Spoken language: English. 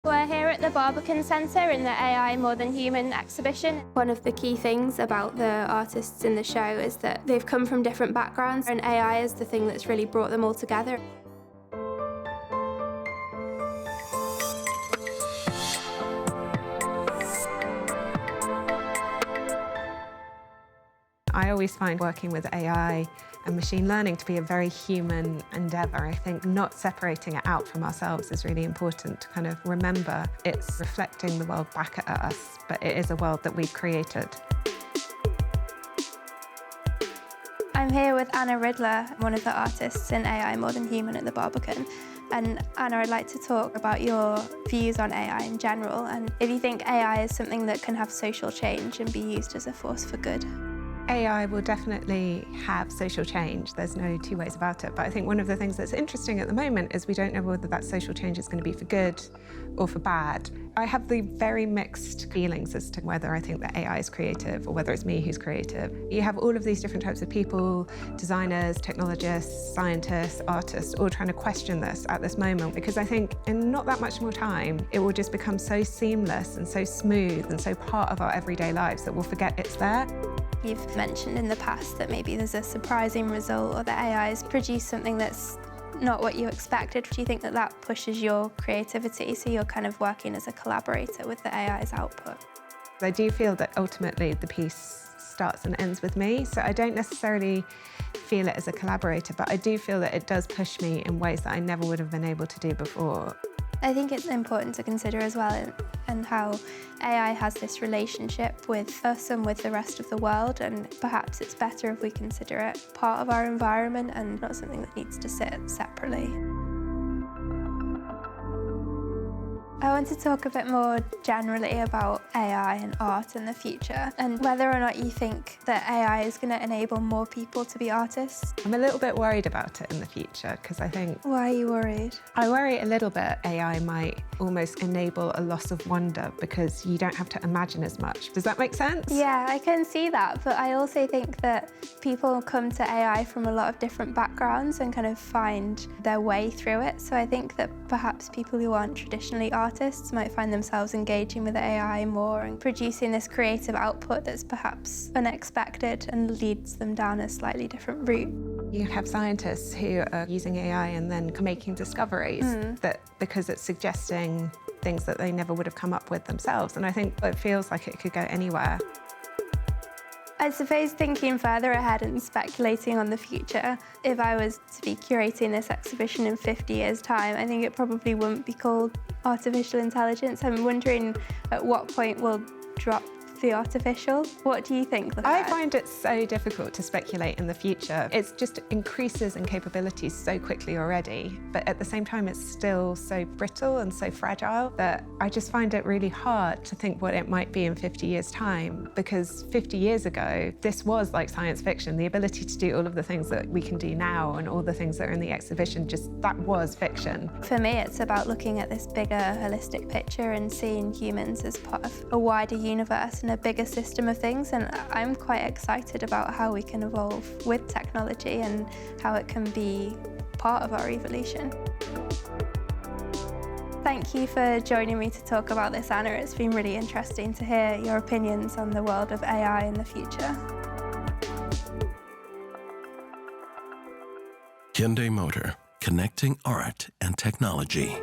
We're here at the Barbican Centre in the AI More Than Human exhibition. One of the key things about the artists in the show is that they've come from different backgrounds, and AI is the thing that's really brought them all together. I always find working with AI and machine learning to be a very human endeavour. I think not separating it out from ourselves is really important to kind of remember it's reflecting the world back at us, but it is a world that we've created. I'm here with Ridler, one of the artists in AI More Than Human at the Barbican. And Anna, I'd like to talk about your views on AI in general, and if you think AI is something that can have social change and be used as a force for good. AI will definitely have social change. There's no two ways about it. But I think one of the things that's interesting at the moment is we don't know whether that social change is going to be for good or for bad. I have the very mixed feelings as to whether I think that AI is creative or whether it's me who's creative. You have all of these different types of people, designers, technologists, scientists, artists, all trying to question this at this moment, because I think in not that much more time, it will just become so seamless and so smooth and so part of our everyday lives that we'll forget it's there. You've mentioned in the past that maybe there's a surprising result, or that AI has produced something that's not what you expected. Do you think that that pushes your creativity, so you're kind of working as a collaborator with the AI's output? I do feel that ultimately the piece starts and ends with me, so I don't necessarily feel it as a collaborator, but I do feel that it does push me in ways that I never would have been able to do before. I think it's important to consider as well, and how AI has this relationship with us and with the rest of the world, and perhaps it's better if we consider it part of our environment and not something that needs to sit separately. I want to talk a bit more generally about AI and art in the future, and whether or not you think that AI is going to enable more people to be artists. I'm a little bit worried about it in the future, because I think... Why are you worried? I worry a little bit AI might almost enable a loss of wonder, because you don't have to imagine as much. Does that make sense? Yeah, I can see that, but I also think that people come to AI from a lot of different backgrounds and kind of find their way through it. So I think that perhaps people who aren't traditionally artists might find themselves engaging with AI more and producing this creative output that's perhaps unexpected and leads them down a slightly different route. You have scientists who are using AI and then making discoveries that because it's suggesting things that they never would have come up with themselves. And I think it feels like it could go anywhere. I suppose thinking further ahead and speculating on the future, if I was to be curating this exhibition in 50 years' time, I think it probably wouldn't be called artificial intelligence. I'm wondering at what point we'll drop the artificial. What do you think? I find it so difficult to speculate in the future. It just increases in capabilities so quickly already, but at the same time it's still so brittle and so fragile that I just find it really hard to think what it might be in 50 years' time, because 50 years ago this was like science fiction. The ability to do all of the things that we can do now and all the things that are in the exhibition, just that was fiction. For me, it's about looking at this bigger holistic picture and seeing humans as part of a wider universe and a bigger system of things, and I'm quite excited about how we can evolve with technology and how it can be part of our evolution. Thank you for joining me to talk about this, Anna. It's been really interesting to hear your opinions on the world of AI in the future. Hyundai Motor, connecting art and technology.